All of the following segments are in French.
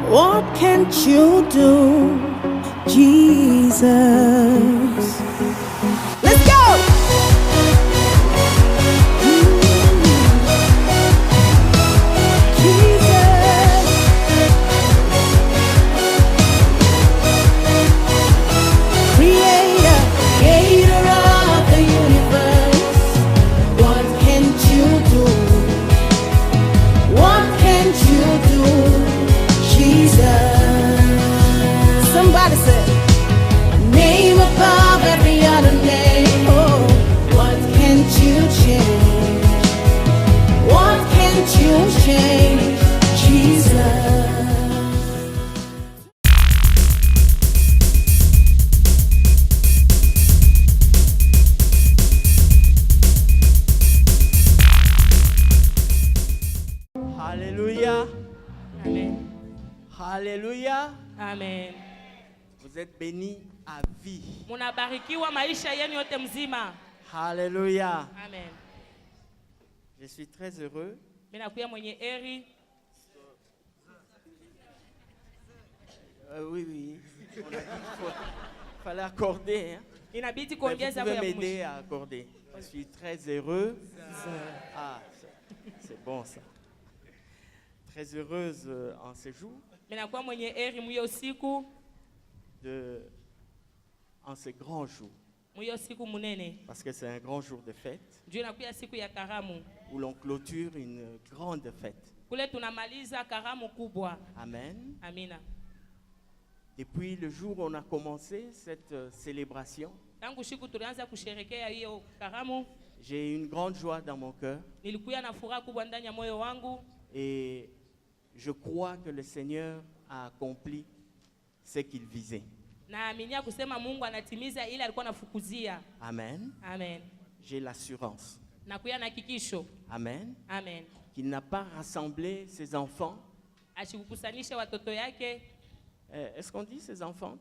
What can't you do, Jesus? Let's go! Jesus, creator of the universe. What can't you do? What can't you do, Jesus? Somebody said, name above every other name. Oh, what can't you change? What can't you change, Jesus? Alléluia. Amen. Alléluia. Amen. Vous êtes bénis à vie. Munabarikiwa maisha yenu yote mzima. Alléluia. Amen. Je suis très heureux Mimi nakuya mwenye eri. oui. On a dit fallait accorder. Hein. Inabidi Mais vous kuongeza pouvez kwa m'aider à accorder. Je suis très heureux. Ah, c'est bon ça. Très heureuse en ce jour, Mimi nakuwa mwenye eri mwiyo siku, en ce grand jour. mwiyo siku munene. Parce que c'est un grand jour de fête Juu nakuya siku ya karamu. où l'on clôture une grande fête. Kule tunamaliza karamu kubwa. Amen. Amina. Depuis le jour où on a commencé cette célébration, Tangu siku tulianza kusherekea hiyo karamu, j'ai une grande joie dans mon cœur nilikuwa na furaha kubwa ndani ya moyo wangu. et je crois que le Seigneur a accompli ce qu'il visait. Naaminia kusema Mungu anatimiza ile alikuwa anafukuzia. Amen. Amen. J'ai l'assurance. Nakuya na hakikisho. Amen. Amen. Qu'il n'a pas rassemblé ses enfants. Ashikukusanisha watoto yake. Est-ce qu'on dit ses enfants?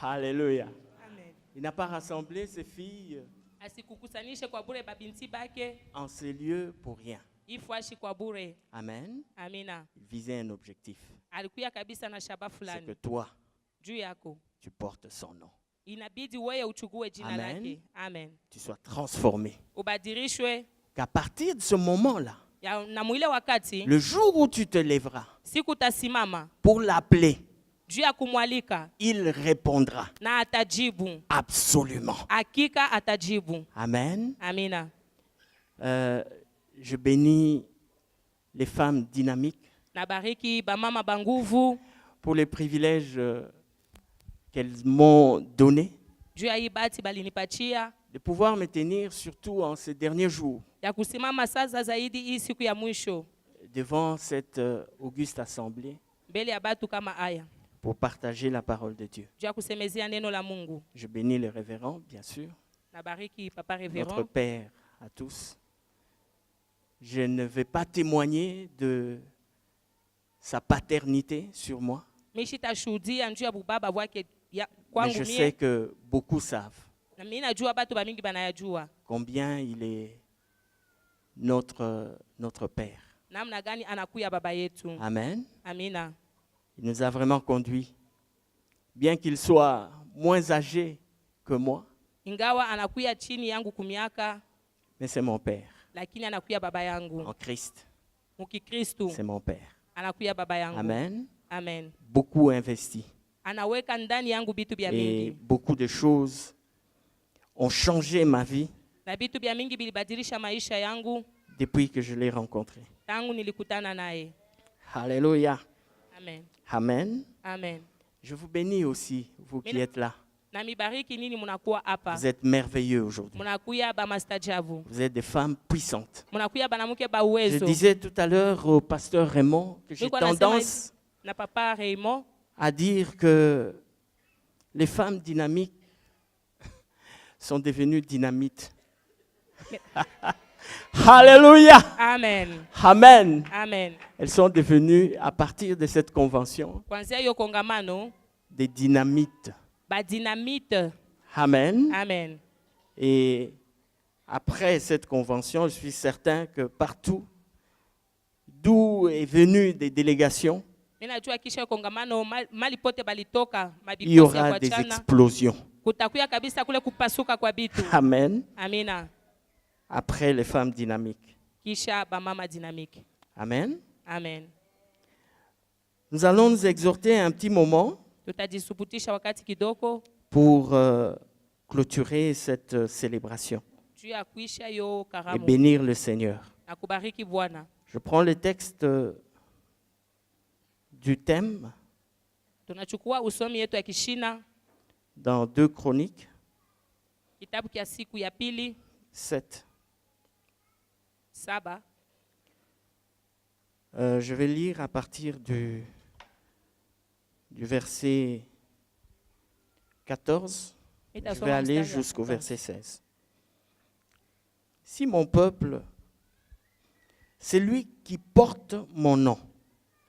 Alléluia. Amen. Il n'a pas rassemblé ses filles Asikukusanishe kwa bure babinti bake. en ces lieux pour rien. Ifuashi kwa bure. Amen. Amina. Il visait un objectif. Alikuya kabisa na shaba C'est fulani. que toi, Juu yako. tu portes son nom. Inabidi wewe uchukue jina Amen. lake. Amen. Tu sois transformé. Ubadirishwe. Qu'à partir de ce moment-là, Na mwile wakati. le jour où tu te lèveras Siku tasimama. pour l'appeler, Juu ya kumwalika. il répondra Na atajibu. absolument. Hakika atajibu. Amen. Amina. Je bénis les femmes dynamiques Nabariki bamama banguvu. pour les privilèges qu'elles m'ont donnés Juu ya hii bahati balinipatia. de pouvoir me tenir, surtout en ces derniers jours, Ya kusimama sasa zaidi hii siku ya mwisho. devant cette auguste assemblée Mbele ya batu kama haya. pour partager la parole de Dieu. Juu ya kusemezea neno la Mungu. Je bénis les révérends, bien sûr, Nabariki papa notre révérend. Père à tous. Je ne vais pas témoigner de sa paternité sur moi, Mishi tashuhudia njuu ya bubaba wake ya mais kwangu je sais mie. que beaucoup savent Na mimi najua batu bamingi banayajua. combien il est notre Père. Namna gani anakuya baba yetu. Amen. Amina. Il nous a vraiment conduits. Bien qu'il soit moins âgé que moi, Ingawa anakuya chini yangu kumiaka, mais c'est mon Père. lakini anakuya baba yangu. En Christ, Mukikristu c'est mon Père. anakuya baba yangu. Amen. Amen. Beaucoup investi. Anaweka ndani yangu bitu bya Et mingi. beaucoup de choses ont changé ma vie Na bitu bya mingi bilibadilisha maisha yangu depuis que je l'ai rencontré. tangu nilikutana naye. Alléluia. Amen. Amen. Amen. Je vous bénis aussi, vous qui êtes là. Na mibariki nini munakuwa hapa. Vous êtes merveilleux aujourd'hui. Munakuya ba mastajabu. Vous êtes des femmes puissantes. Munakuya banamuke ba Je uwezo. disais tout à l'heure au pasteur Raymond que j'ai Niko nasema tendance na papa Raymond à dire que les femmes dynamiques sont devenues dynamites. Alléluia. Amen. Amen. Amen. Elles sont devenues, à partir de cette convention, Kwanzia hiyo kongamano des dynamites. ba dynamite. Amen. Amen. Et après cette convention, je suis certain que partout d'où est venue des délégations, Mimi najua kisha kongamano mali pote balitoka il y mabikosi ya aura des kuachana explosions. kutakuya kabisa kule kupasuka kwa bitu. Amen. Amina. Après les femmes dynamiques. Kisha bamama dynamique. Amen. Amen. Nous allons nous exhorter un petit moment Tutajisuputisha wakati kidogo pour clôturer cette célébration juu ya kuisha yo et karamu bénir le Seigneur. na kubariki Bwana. Je prends le texte du thème Tunachukua usomi yetu ya kishina dans 2 Chroniques kitabu kia siku ya pili 7. 7. Je vais lire à partir du verset 14. Je vais aller jusqu'au verset 16. Si mon peuple, c'est lui qui porte mon nom,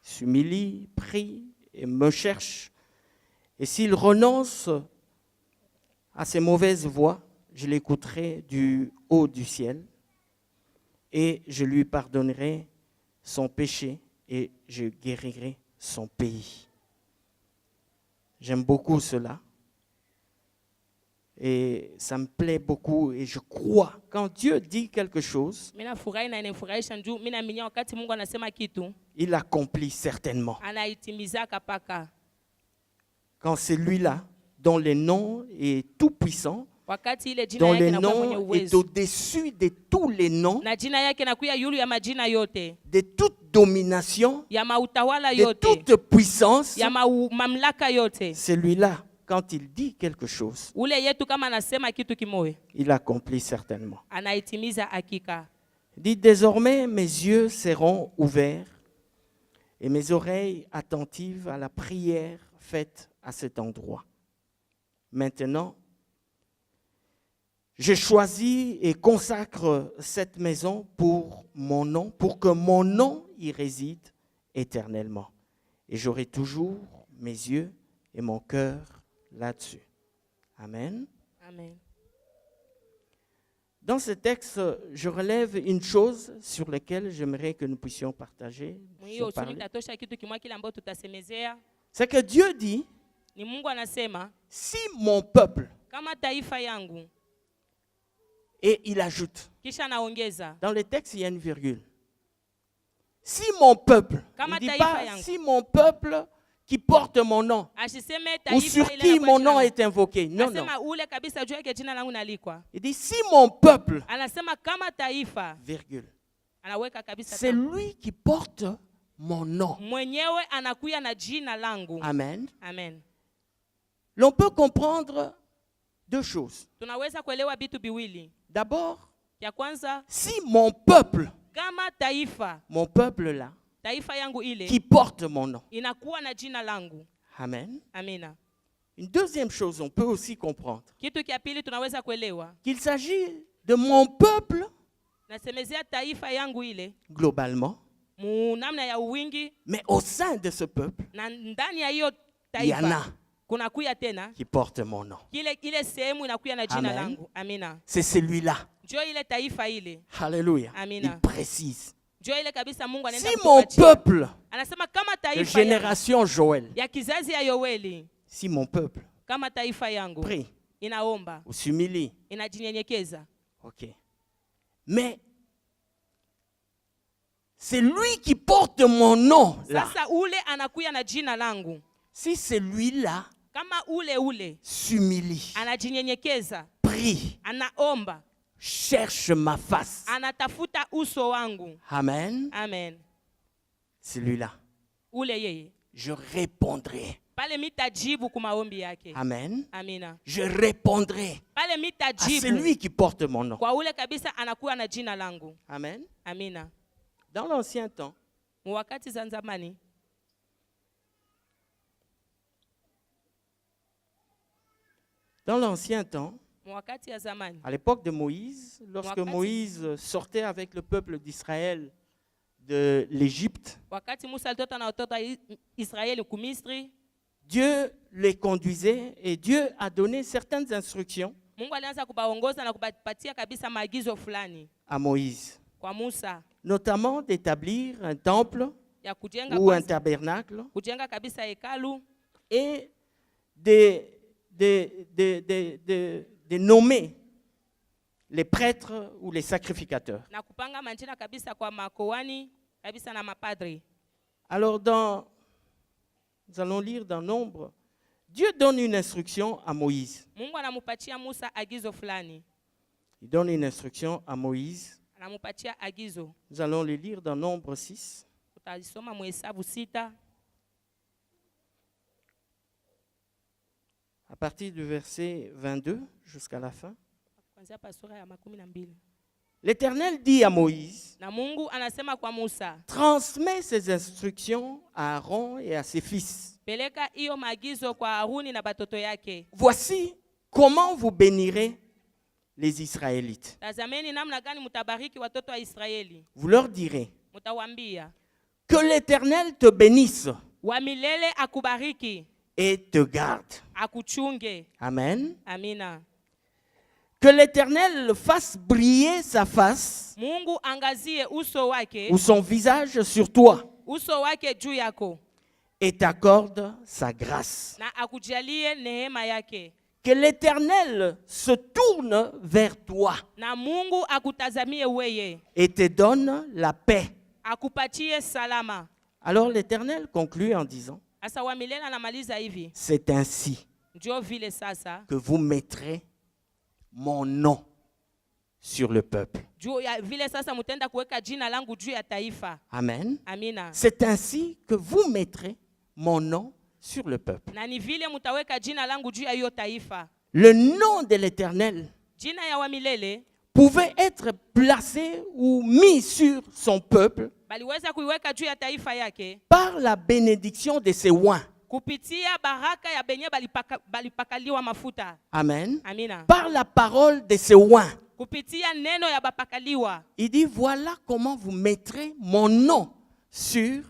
s'humilie, prie et me cherche, et s'il renonce à ses mauvaises voies, je l'écouterai du haut du ciel et je lui pardonnerai son péché et je guérirai son pays. J'aime beaucoup cela. Et ça me plaît beaucoup et je crois, quand Dieu dit quelque chose, Mina furahi na inafurahisha njoo mimi naaminia wakati Mungu anasema kitu il accomplit certainement. anaitimizaka paka. Quand c'est lui-là, dont le nom est tout puissant, Wakati ile jina dont yake le inakuwa mwenye nom est uwezo au-dessus de tous les noms, na jina yake inakuwa yulu ya majina yote de toute domination, ya mautawala de yote toute puissance, ya mamlaka yote. celui-là, quand il dit quelque chose, Ule yetu kama anasema kitu kimoja il accomplit certainement. anaitimiza hakika. Dit désormais, mes yeux seront ouverts et mes oreilles attentives à la prière faite à cet endroit. Maintenant, je choisis et consacre cette maison pour mon nom, pour que mon nom y réside éternellement. Et j'aurai toujours mes yeux et mon cœur là-dessus. Amen. Amen. Dans ce texte, je relève une chose sur laquelle j'aimerais que nous puissions partager. Hiyo usumi tatosha kitu kimoja kile ambacho tutasemezea. C'est que Dieu dit, Ni Mungu anasema si mon peuple, kama taifa yangu, et il ajoute, kisha naongeza dans le texte il y a une virgule. Si mon peuple, Kama il dit taifa pas yangu. si mon peuple qui porte mon nom, asiseme ou taifa sur ile qui la mon jina nom langu. est invoqué. Non, non. Anasema ule kabisa juu yake jina langu nalikwa. Il dit si mon peuple, Anasema kama taifa, virgule, anaweka kabisa c'est tamko. lui qui porte mon nom. Mwenyewe anakuya na jina langu. Amen. Amen. L'on peut comprendre 2 choses. Tunaweza kuelewa vitu biwili. D'abord, Ya kwanza, si mon peuple, kama taifa, mon peuple là, taifa yangu ile qui porte mon nom. inakuwa na jina langu. Amen. Amina. Une deuxième chose, on peut aussi comprendre Kitu kia pili tunaweza kuelewa. qu'il s'agit de mon peuple Nasemezea taifa yangu ile globalement, mu namna ya uwingi, mais au sein de ce peuple, na ndani ya hiyo il y en a taifa kuna kuya tena qui porte mon nom. ile sehemu inakuya na jina Amen. langu. Amina. C'est celui-là. Njoo ile taifa ile. Alléluia. Amina. Il précise. Njoo ile kabisa Mungu anaenda Si mon kutupatia. peuple Anasema kama de taifa yangu, génération Joël, ya kizazi ya Yoeli, si mon peuple kama taifa yangu prie inaomba, ou s'humilie, inajinyenyekeza, ok. Mais c'est lui qui porte mon nom là. sasa ule anakuya na jina langu. Si celui-là Kama ule s'humilie, anajinyenyekeza, prie, anaomba, cherche ma face. anatafuta uso wangu. Amen. Amen. Celui-là, Ule yeye je répondrai. pale mitajibu kwa maombi yake. Amen. Amina. Je répondrai Pale à mitajibu celui qui porte mon nom. kwa ule kabisa anakuwa na jina langu. Amen. Amina. Dans l'ancien temps, Mu wakati za zamani, mu wakati ya zamani, à l'époque de Moïse, lorsque Wakati. Moïse sortait avec le peuple d'Israël de l'Égypte, wakati Musa alitoka na watoto wa Israeli kumisri, Dieu les conduisait et Dieu a donné certaines instructions Mungu alianza kubaongoza na kubapatia kabisa maagizo fulani à Moïse, kwa Musa notamment d'établir un temple ya kujenga ou un kwanza, tabernacle kujenga kabisa hekalu et de nommer les prêtres ou les sacrificateurs. na kupanga majina kabisa kwa makoani kabisa na mapadri. Alors, nous allons lire dans Nombre, Dieu donne une instruction à Moïse. Mungu anamupatia Musa agizo fulani. Il donne une instruction à Moïse. Anamupatia agizo. Nous allons le lire dans Nombre 6. Utasoma Mhesabu 6 à partir du verset 22 jusqu'à la fin. kuanzia pa sura ya 12. L'Éternel dit à Moïse, Na Mungu anasema kwa Musa, transmets ces instructions à Aaron et à ses fils. peleka hiyo maagizo kwa Haruni na batoto yake. Voici comment vous bénirez les Israélites. Tazameni namna gani mutabariki watoto wa Israeli. Vous leur direz, Mutawambia, que l'Éternel te bénisse wa milele akubariki, et te garde. akuchunge. Amen. Amina. Que l'Éternel fasse briller sa face Mungu angazie uso wake, ou son visage sur toi uso wake juu yako, et t'accorde sa grâce. na akujalie neema yake. Que l'Éternel se tourne vers toi Na Mungu akutazamie weye, et te donne la paix. akupatie salama. Alors l'Éternel conclut en disant, Asa wa milele anamaliza hivi, c'est ainsi ndio vile sasa que vous mettrez mon nom sur le peuple. juu ya vile sasa mutenda kuweka jina langu juu ya taifa. Amen. Amina. C'est ainsi que vous mettrez mon nom sur le peuple. Na ni vile mutaweka jina langu juu ya hiyo taifa. Le nom de l'Éternel Jina ya wa milele pouvait être placé ou mis sur son peuple baliweza kuiweka juu ya taifa yake par la bénédiction de ses oins. kupitia baraka ya benye balipakaliwa mafuta. Amen. Amina. Par la parole de ses oins. Kupitia neno ya bapakaliwa. Il dit, voilà comment vous mettrez mon nom sur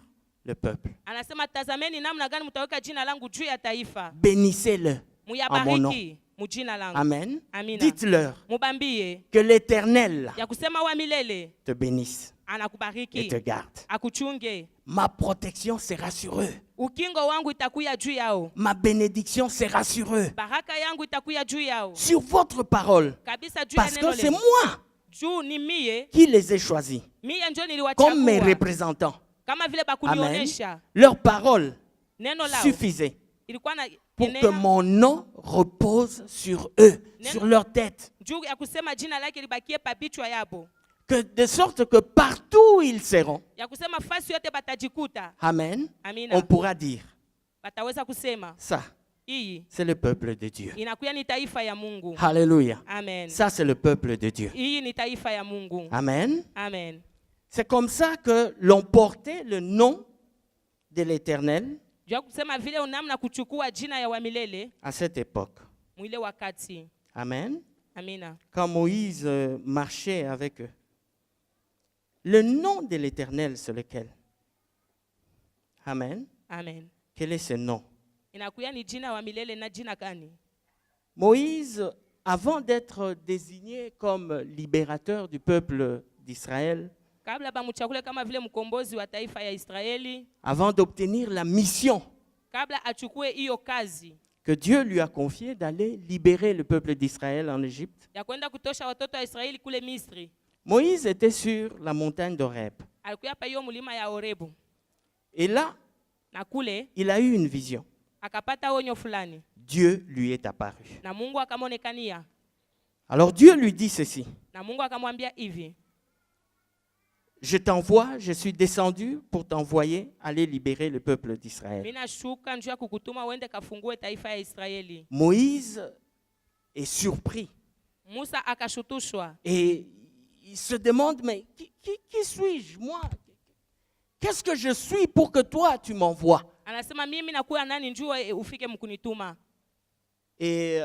le peuple. Anasema tazameni namna gani mtaweka jina langu juu ya taifa. Bénissez-le en mon nom. Muyabariki mujina langu. Amen. Amina. Dites-leur Mubambie que l'Éternel ya kusema wa milele te bénisse et anakubariki, te garde. akuchunge. Ma protection sera sur eux. Ukingo wangu itakuya juu yao. Ma bénédiction sera sur eux. Baraka yangu itakuya juu yao. Sur votre parole. Kabisa juu ya Parce neno que c'est lenu. moi Juu ni mie, qui les ai choisis mie njo comme mes niliwachagua. représentants. Kama vile Amen. bakunionyesha Leur parole neno lao suffisait ilikuwa na pour que enea mon nom repose sur eux, sur leur tête. juu ya kusema jina lake libakie pabichwa yabo, Que de sorte que partout où ils seront, ya kusema fasi yote batajikuta. amen, Amina. on pourra dire, Bataweza kusema ça, hii c'est le peuple de Dieu. inakuya ni taifa ya Mungu. Alléluia. Amen. Ça, c'est le peuple de Dieu. Hii ni taifa ya Mungu. Amen. Amen. C'est comme ça que l'on portait le nom de l'Éternel Juu ya kusema vile unamna kuchukua jina ya wa milele à cette époque. mwile wakati. Amen. Amina. Quand Moïse marchait avec eux. Le nom de l'Éternel, c'est lequel? Amen. Amen. Quel est ce nom? Inakuya ni jina wa milele na jina gani? Moïse, avant d'être désigné comme libérateur du peuple d'Israël, Kabla bamuchakule kama vile mkombozi wa taifa ya Israeli, avant d'obtenir la mission kabla achukue hiyo kazi que Dieu lui a confiée d'aller libérer le peuple d'Israël en Égypte, ya kwenda kutosha watoto wa Israeli kule Misri, Moïse était sur la montagne d'Horeb. alikuya pa hiyo mlima ya Horebu, Et là, na kule il a eu une vision. akapata onyo fulani Dieu lui est apparu. na Mungu akamwonekania, Alors Dieu lui dit ceci. na Mungu akamwambia hivi, Je t'envoie, je suis descendu pour t'envoyer aller libérer le peuple d'Israël. mimi nashuka njoo ya kukutuma uende kafungue taifa ya Israeli. Moïse est surpris Musa akashutushwa, et il se demande, mais qui suis-je, moi? Qu'est-ce que je suis pour que toi, tu m'envoies? anasema mimi nakuwa nani njoo ufike mkunituma. Et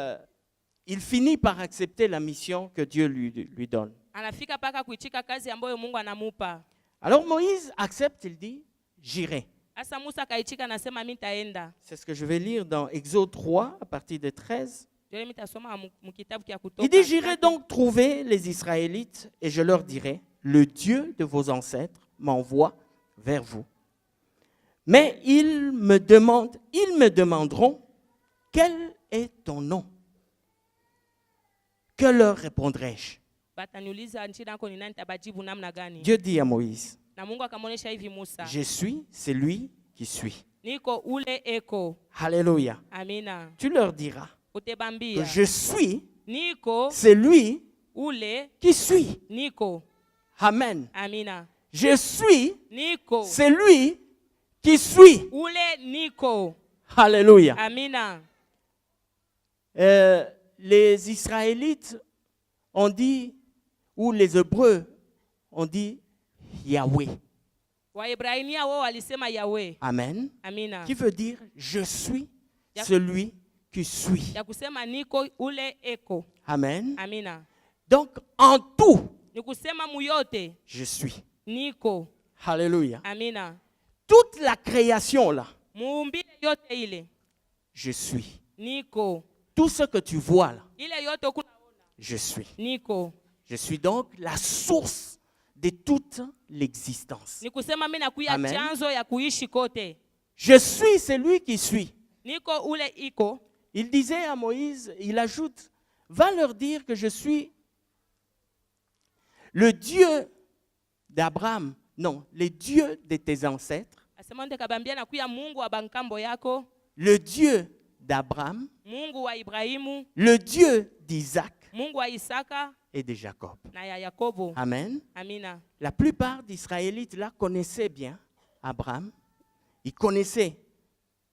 il finit par accepter la mission que Dieu lui donne. Anafika paka kuichika kazi ambayo Mungu anamupa. Alors Moïse accepte, il dit, j'irai. Asa Musa akaitika nasema mimi nitaenda. C'est ce que je vais lire dans Exode 3 à partir de 13. Ndio mimi nitasoma mu kitabu kia Kutoka. Il dit, j'irai donc trouver les Israélites et je leur dirai, le Dieu de vos ancêtres m'envoie vers vous. Mais ils me demanderont, quel est ton nom? Que leur répondrai-je? Bataniuliza nchini yako ni nani, tabajibu namna gani? Dieu dit à Moïse, Na Mungu akamwonyesha hivi Musa. je suis celui qui suis. Niko ule eko. Alléluia. Amina. Tu leur diras que Utebambia. je suis Niko celui ule qui suis. niko. Amen. Amina. Je suis Niko celui qui suis. ule niko. Alléluia. Amina. Les Israélites ont dit, ou les Hébreux ont dit Yahweh. Waebrania wao walisema Yahweh. Amen. Amina. Qui veut dire je suis celui qui suis. Ya kusema niko ule eko. Amen. Amina. Donc en tout, Ni kusema muyote je suis. niko. Alléluia. Amina. Toute la création là, Muumbile yote ile je suis. niko. Tout ce que tu vois là, Ile yote ukunaona je suis. niko. Je suis donc la source de toute l'existence. Ni kusema mimi nakuya Amen. chanzo ya kuishi kote. Je suis celui qui suis. Niko ule iko. Il disait à Moïse, il ajoute, va leur dire que je suis le Dieu d'Abraham, non, le Dieu de tes ancêtres, Asema ndio kabambia nakuya Mungu wa bankambo yako, le Dieu d'Abraham, Mungu wa Ibrahimu, le Dieu d'Isaac Mungu wa Isaka et de Jacob. na ya Yakobo. Amen. Amina. La plupart d'Israélites là connaissaient bien Abraham, ils connaissaient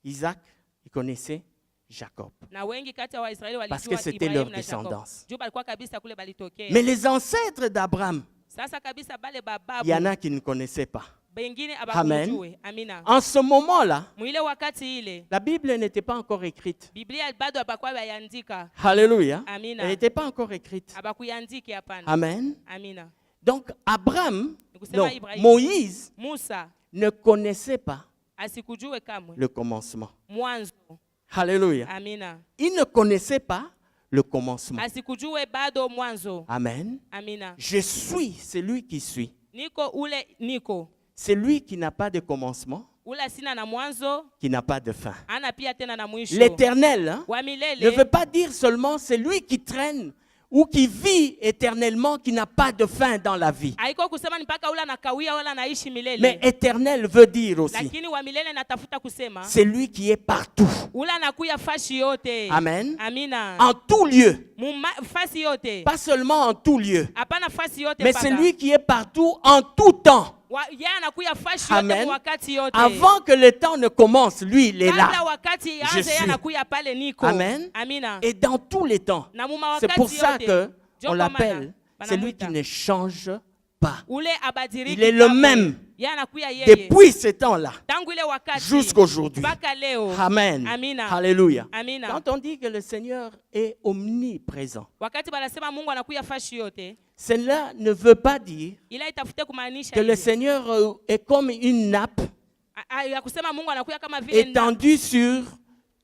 Isaac, ils connaissaient Jacob. Na wengi kati ya Waisraeli Parce que walijua c'était Ibrahim leur na Jacob. descendance. Juu balikuwa kabisa kule balitokea. Mais les ancêtres d'Abraham, Sasa kabisa bale il bababu y en a qui ne connaissaient pas. bengine Amen. abakujue. Amina. En ce moment-là, Mwile wakati ile la Bible n'était pas encore écrite. Biblia bado abakuwa bayandika. Alléluia. Amina. Elle n'était pas encore écrite. Abakuyandiki hapana. Amen. Amina. Donc Abraham, Nikusema non, Ibrahim. Moïse Musa ne connaissait pas asikujue kamwe le commencement. mwanzo. Alléluia. Amina. Il ne connaissait pas le commencement. Asikujue bado mwanzo. Amen. Amina. Je suis celui qui suis. Niko ule niko. Celui qui n'a pas de commencement, Ula sina na mwanzo, qui n'a pas de fin. ana pia tena na mwisho. L'éternel hein, Wa ne milele veut pas dire seulement celui qui traîne ou qui vit éternellement, qui n'a pas de fin dans la vie. haiko kusema ni mpaka ula nakawia wala naishi milele. Mais éternel veut dire aussi, Lakini wa milele natafuta kusema c'est lui qui est partout. ula nakuya fashi yote. Amen. Amina. En tout lieu. Fasi yote. Pas seulement en tout lieu, Hapana fasi yote mais paka. c'est lui qui est partout en tout temps. Yeye anakuya fashi yote Amen. mu wakati yote. Avant que le temps ne commence, lui, il est Kabla là. wakati Je anze yeye suis. anakuya pale niko. Amen. Amina. Et dans tous les temps. Na muma C'est wakati pour ça yote. que on Joko l'appelle, mana, c'est lui qui banamuita. ne change pas. Ule abadiriki Il est le kamwe. même Yeye anakuya yeye. depuis ce temps-là Tangu ile wakati jusqu'aujourd'hui. mpaka leo. Amen. Amina. Alléluia. Amina. Quand on dit que le Seigneur est omniprésent, Wakati banasema Mungu anakuya fashi yote, cela ne veut pas dire ila itafute kumaanisha que le hivi. Seigneur est comme une nappe Ya kusema Mungu anakuya kama vile étendue sur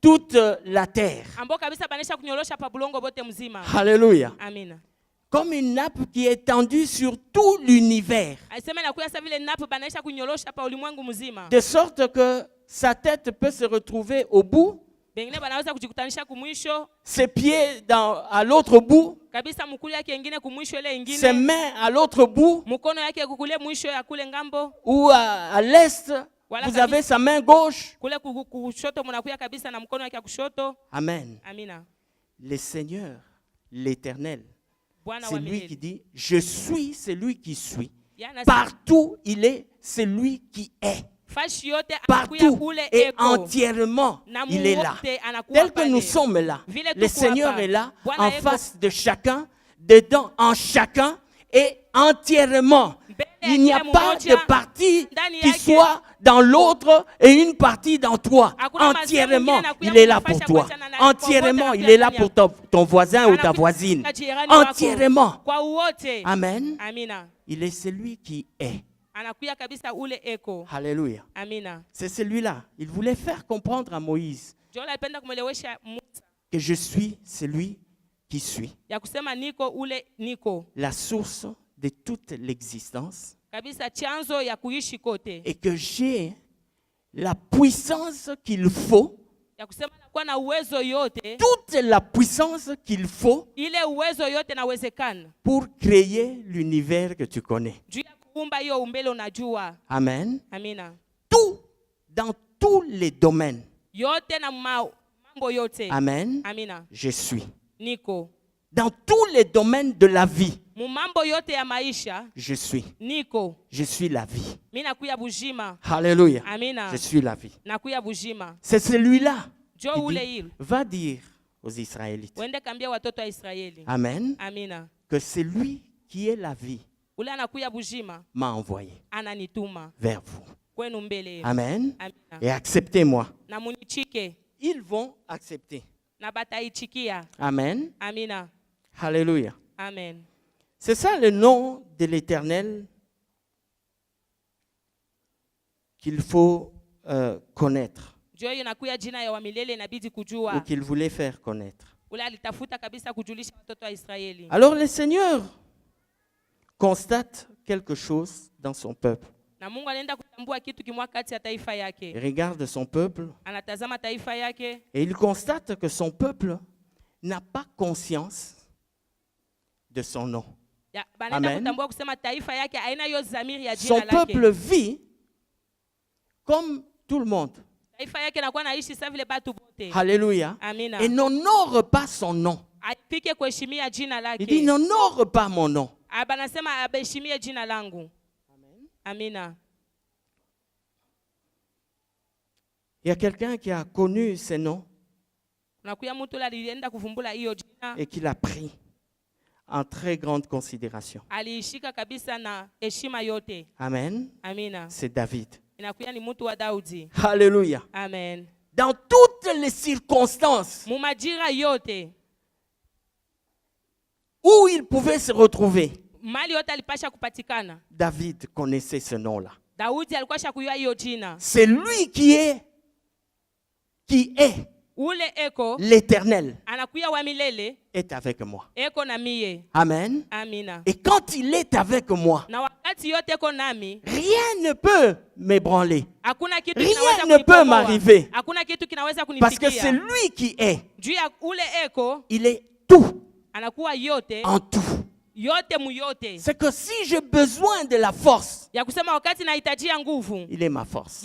toute la terre. ambao kabisa banisha kunyorosha pa bulongo bote mzima. Alléluia. Amina. Comme une nappe qui est étendue sur tout l'univers. Alisema inakuya sa vile napo banisha kunyorosha pa ulimwengu mzima. De sorte que sa tête peut se retrouver au bout, Bengine banaweza kujikutanisha kumwisho, ses pieds à l'autre bout, kabisa mkulu yake ingine kumwisho ile ingine. ses mains à l'autre bout, Mkono yake kukule mwisho ya kule ngambo. ou à l'est, Voilà, vous kabisa. avez sa main gauche. Kule kushoto mnakuya kabisa na mkono yake ya kushoto. Amen. Amina. Le Seigneur, l'Éternel, Bwana c'est wa lui milele. qui dit, je suis celui qui suis. Yana Partout il est, c'est lui qui est. fashi yote anakuya Partout kule et eko. entièrement, Na il est là. muwote anakuwa Tel que pale. nous sommes là, Vile le tuko Seigneur hapa. est là, Bwana en yeko face de chacun, dedans, en chacun, et entièrement. mbele Il n'y a kila pas mmoja, de partie ndani qui yake. soit dans l'autre et une partie dans toi. Hakuna Entièrement, mazemu il mwingine est là anakuya pour toi. kufuatana na Entièrement, kwa il wote est là anakuya pour ton voisin ou ta Anakuya voisine. kwa jirani wako. Entièrement. Kwa wote. Amen. Amina. Il est celui qui est. anakuya kabisa ule eko. Alléluia. Amina. C'est celui-là. Il voulait faire comprendre à Moïse Ndio alipenda kumwelewesha Musa que je suis celui qui suis. ya kusema niko ule niko. La source de toute l'existence. Kabisa chanzo ya kuishi kote. Et que j'ai la puissance qu'il faut. Ya kusema nakuwa na uwezo yote. Toute la puissance qu'il faut. Ile uwezo yote nawezekana. Pour créer l'univers que tu connais. Juu ya kuumba hiyo umbele unajua. Amen. Amina. Tout, dans tous les domaines. Yote na mambo yote. Amen. Amina. Je suis. Niko. Dans tous les domaines de la vie. Mambo yote ya maisha. Je suis. Niko. Je suis la vie. Mimi nakuya bujima. Alléluia. Amina. Je suis la vie. Nakuya bujima. C'est celui-là. Jo ule il. Va dire aux Israélites. Wende kambia watoto wa Israeli. Amen. Amina. Que c'est lui qui est la vie. Ule anakuya bujima. M'a envoyé. Ananituma. Vers vous. Kwenu mbele. Amen. Amina. Et acceptez-moi. Na munichike. Ils vont accepter. Na bataichikia. Amen. Amina. Alléluia. Amen. C'est ça le nom de l'Éternel qu'il faut connaître. Joyo inakuya jina ya wa milele inabidi kujua. Ou qu'il voulait faire connaître. Ule alitafuta kabisa kujulisha watoto wa Israeli. Alors le Seigneur constate quelque chose dans son peuple. Na Mungu anaenda kutambua kitu kimwa kati ya taifa yake. Il regarde son peuple. Anatazama taifa yake. Et il constate que son peuple n'a pas conscience de son nom. Amen. Son peuple vit comme tout le monde. Alléluia. Et n'honore pas son nom. Il dit n'honore pas mon nom. Amen. Il y a quelqu'un qui a connu ce nom et qui l'a pris en très grande considération. Amen. C'est David. Alléluia. Amen. Dans toutes les circonstances où il pouvait se retrouver, David connaissait ce nom-là. C'est lui qui est l'Éternel est avec moi. Amen. Et quand il est avec moi, rien ne peut m'ébranler. Rien ne peut m'arriver. Parce que c'est lui qui est. Il est tout. En tout. C'est que si j'ai besoin de la force, il est ma force.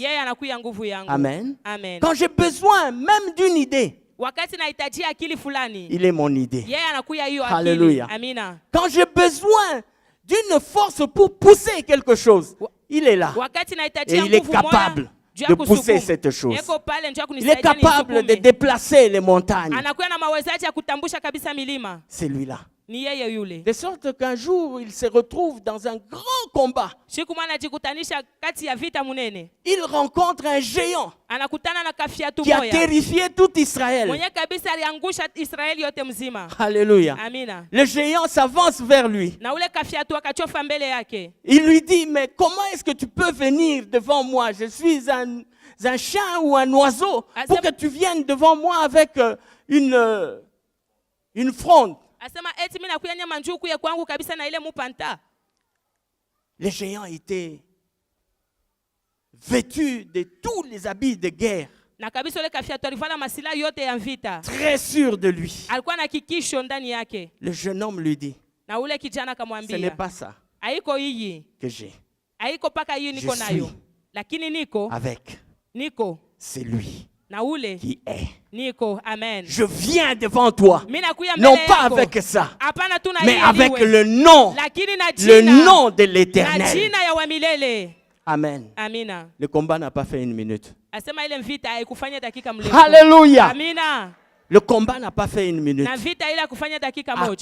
Amen. Quand j'ai besoin même d'une idée, il est mon idée. Alléluia. Quand j'ai besoin d'une force pour pousser quelque chose, il est là. Et il est capable de pousser cette chose. Il est capable de déplacer les montagnes. C'est lui-là. De sorte qu'un jour, il se retrouve dans un grand combat. Il rencontre un géant qui a terrifié tout Israël. Alléluia. Le géant s'avance vers lui. Il lui dit, mais comment est-ce que tu peux venir devant moi? Je suis un chat ou un oiseau pour que tu viennes devant moi avec une fronde. Les géants étaient vêtus de tous les habits de guerre. Très sûr de lui. Le jeune homme lui dit, ce n'est pas ça que j'ai. Je suis avec. C'est lui qui est. Amen. Je viens devant toi, non pas avec ça, mais avec le nom de l'Éternel. Amen. Le combat n'a pas fait une minute. Alléluia. Le combat n'a pas fait une minute à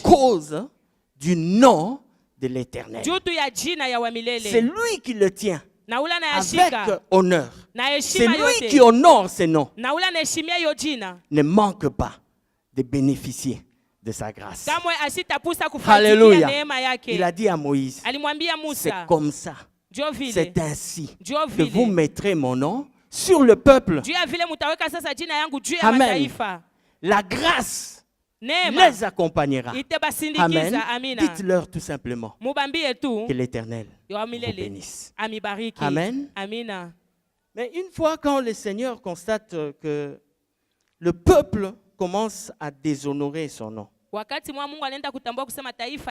cause du nom de l'Éternel. C'est lui qui le tient avec honneur. C'est lui qui honore ce nom. Ne manque pas de bénéficier de sa grâce. Alléluia. Il a dit à Moïse, c'est comme ça Ndio vile. C'est ainsi Ndio que vile. vous mettrez mon nom sur le peuple. Juu ya vile mutaweka sasa jina yangu juu ya Amen. mataifa. La grâce Neema les accompagnera. Amen. itabasindikiza. Amina. Dites-leur tout simplement Mubambie tu que l'Éternel yo wa vous milele bénisse. amibariki. Amen. Amina. Mais une fois quand le Seigneur constate que le peuple commence à déshonorer son nom, Wakati mwa Mungu anaenda kutambua kusema taifa